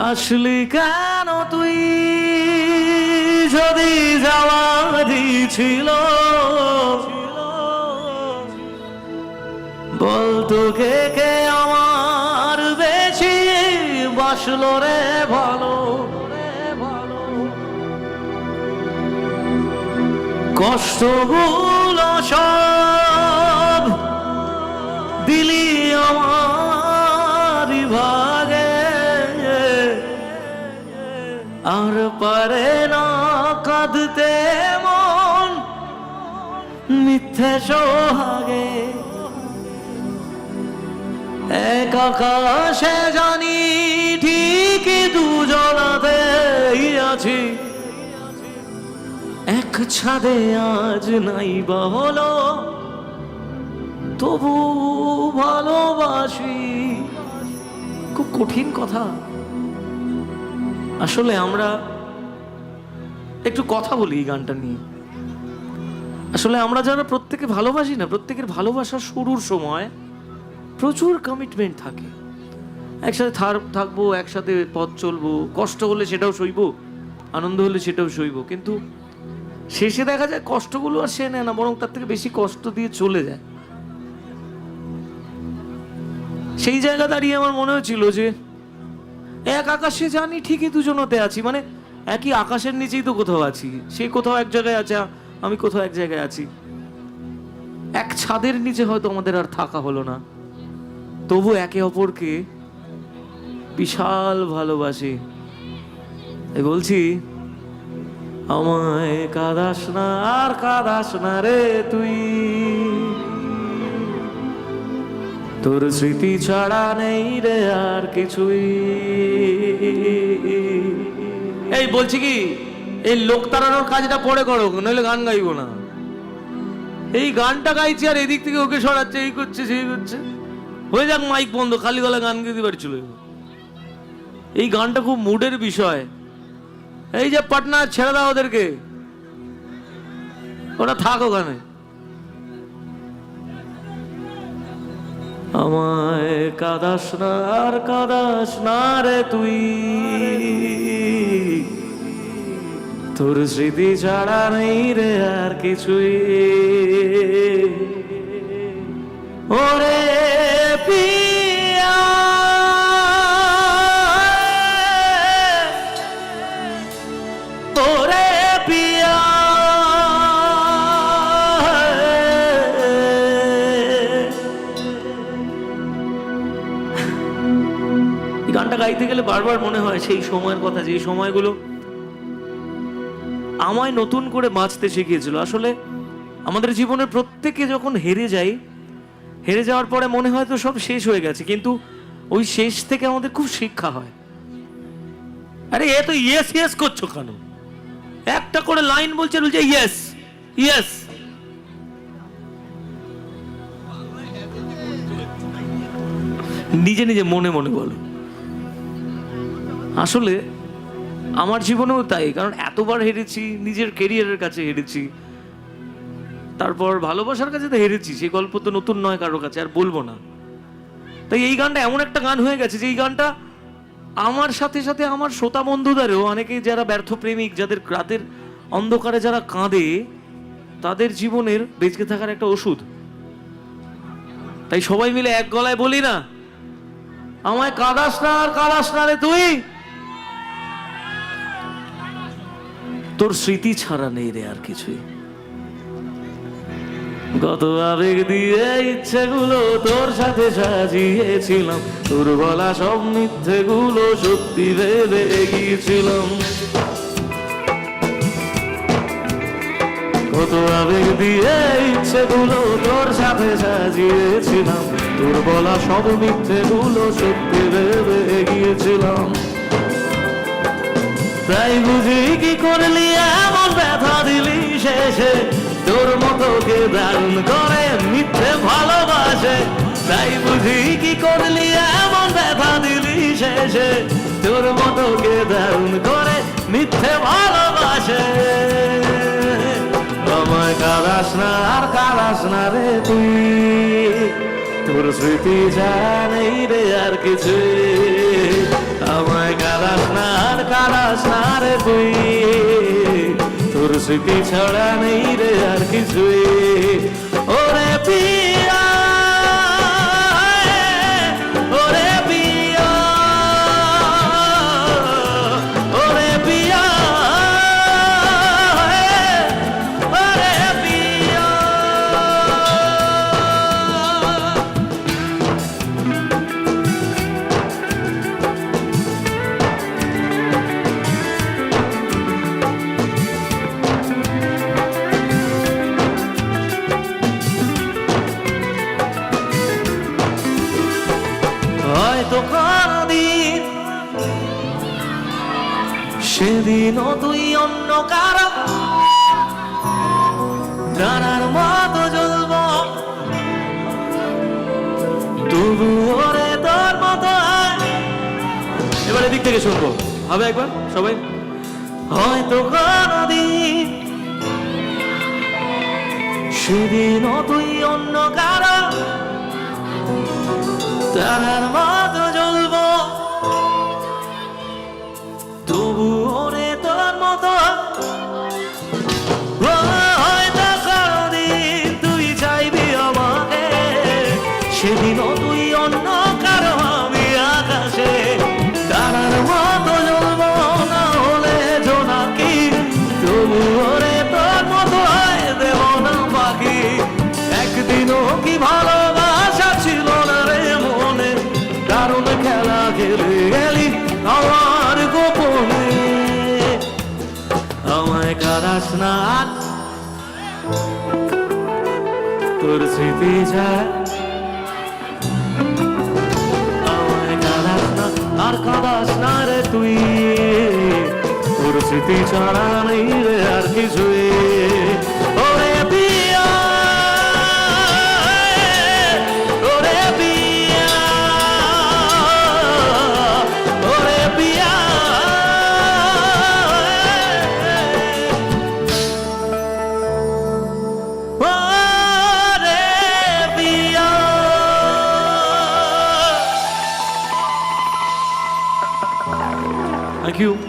আসলি কেন তুই যদি যাওয়ারি ছিল বলতো কে কে আমার বেশি বাসলো রে ভালো কষ্টগুলো সব দিলি আমার ভাগে আর পারে না কাঁদতে মন মিথ্যে সোহাগে এক আকাশে জানি ঠিকই দুজনাতেই আছি এক ছাদে আজ নাই বা হলো তবু ভালোবাসি। খুব কঠিন কথা। আসলে আমরা একটু কথা বলি এই গানটা নিয়ে। আসলে আমরা যারা প্রত্যেকে ভালোবাসি না, প্রত্যেকের ভালোবাসার শুরুর সময় প্রচুর কমিটমেন্ট থাকে। একসাথে থাকবো, একসাথে পথ চলবো, কষ্ট হলে সেটাও সইব, আনন্দ হলে সেটাও সইব, কিন্তু শেষে দেখা যায় কষ্টগুলো আর সে নেয় না, বরং তার থেকে বেশি কষ্ট দিয়ে চলে যায়। সেই জায়গা দাঁড়িয়ে আমার মনে হচ্ছিল যে এক আকাশে জানি ঠিকই দুজনতে আছি, মানে একই আকাশের নিচেই তো কোথাও আছি। সে কোথাও এক জায়গায় আছে, আমি কোথাও এক জায়গায় আছি। এক ছাদের নিচে হয়তো আমাদের আর থাকা হলো না, তবু একে অপরকে বিশাল ভালোবাসি। বলছি, আমায় কাঁদাস না আর কাঁদাস না রে তুই, তোর স্মৃতি ছাড়া নেই রে আর কিছুই। এই বলছি কি, এই লোক তাড়ানোর কাজটা পরে করো, নইলে গান গাইবো না। এই গানটা গাইছি আর এদিক থেকে ওকে সরাচ্ছে, এই করছে সেই করছে। হয়ে যাক মাইক বন্ধ, খালি গলা গান গাইতে পারছিল। এই গানটা খুব মুডের বিষয়। এই যে পাটনা, ছেড়ে দাও ওদেরকে, ওরা থাক ওখানে। আমায় কাঁদাস না আর কাঁদাস না রে তুই, তোর স্মৃতি ছাড়া নেই রে আর কিছুই। ওরে পিয়া ওরে পিয়া এই গানটা গাইতে গেলে বারবার মনে হয় সেই সময়ের কথা, যে সময়গুলো আমায় নতুন করে বাঁচতে শিখিয়েছিল। আসলে আমাদের জীবনের প্রত্যেকে যখন হেরে যাই, হেরে যাওয়ার পরে মনে হয় তো সব শেষ হয়ে গেছে, কিন্তু ওই শেষ থেকে আমাদের খুব শিক্ষা হয়। আরে এ তো ইয়েস ইয়েস করছো কেন? একটা করে লাইন বলছে, বলছে ইয়েস ইয়েস। নিজে নিজে মনে মনে বলো। আসলে আমার জীবনেও তাই, কারণ এতবার হেরেছি, নিজের ক্যারিয়ারের কাছে হেরেছি, তারপর ভালোবাসার কাছে তো হেরেছি। সেই গল্প তো নতুন নয় কারো কাছে, আর বলবো না। তাই এই গানটা এমন একটা গান হয়ে গেছে যে এই গানটা আমার সাথে সাথে আমার শ্রোতা বন্ধুদেরও, অনেকে যারা ব্যর্থ প্রেমিক, যাদের রাতের অন্ধকারে যারা কাঁদে, তাদের জীবনের বেঁচে থাকার একটা ওষুধ। তাই সবাই মিলে এক গলায় বলি না, আমায় কাঁদাস না আর কাঁদাস না রে তুই, তোর স্মৃতি ছাড়া নেই রে আর কিছুই। কত আবেগ দিয়ে ইচ্ছেগুলো তোর সাথে সাজিয়েছিলাম, তোর বলা সব মিথ্যেগুলো সত্যি ভেবে গিয়েছিলাম। কত আবেগ দিয়ে ইচ্ছেগুলো তোর সাথে সাজিয়েছিলাম, তোর বলা সব মিথ্যেগুলো সত্যি ভেবে গিয়েছিলাম। তাই বুঝি কি করলি এমন ব্যথা দিলি শেষে, তোর মতো কে দারুণ করে মিথ্যে ভালোবাসে। তাই বুঝি কি করলি এমন ব্যথা দিলি শেষে, তোর মতো কে দারুণ করে মিথ্যে ভালোবাসে। আমায় কাঁদাস না আর কাঁদাস না রে তুই, তোর স্মৃতি জানেই রে আর কিছুই। আমায় কাঁদাস না রে তুই, তোর স্মৃতি ছাড়া নেই রে আর কিছুই। ওরে পিয়া, ওরে পিয়া, ওরে পিয়া, ওরে পিয়া। হয়তো কোনদিন সেদিনও তুই অন্য কারো জানার মতো জ্বলব, তবু ওরে তোর মতো। এবারে দিক থেকে শুনবো, হবে একবার সবাই। হয়তো কোনদিন সেদিনও তুই অন্য কারো তার মতো জ্বলব, তবু ওরে তোর মতো। হয়তো কোনদিন তুই চাইবি আমাকে, সেদিনও তুই অন্য কারো আমি আকাশে তারার মতো জ্বলব, না হলে জোনাকি, তবু ওরে তোর মতো হয় দেব না বাকি। একদিনও কি ভালোবাসা ছিল না রে মনে, কারণ খেলা খেলে গেলি আমার গোপনে। আমায় কাঁদাস না তোর স্মৃতি যায়, আমায় কাঁদাস না আর কাঁদাস না রে তুই, তোর স্মৃতি ছাড়া নেই রে আর কিছুই। ওরে পিয়া, ওরে পিয়া, ওরে পিয়া, ওরে পিয়া। Thank you.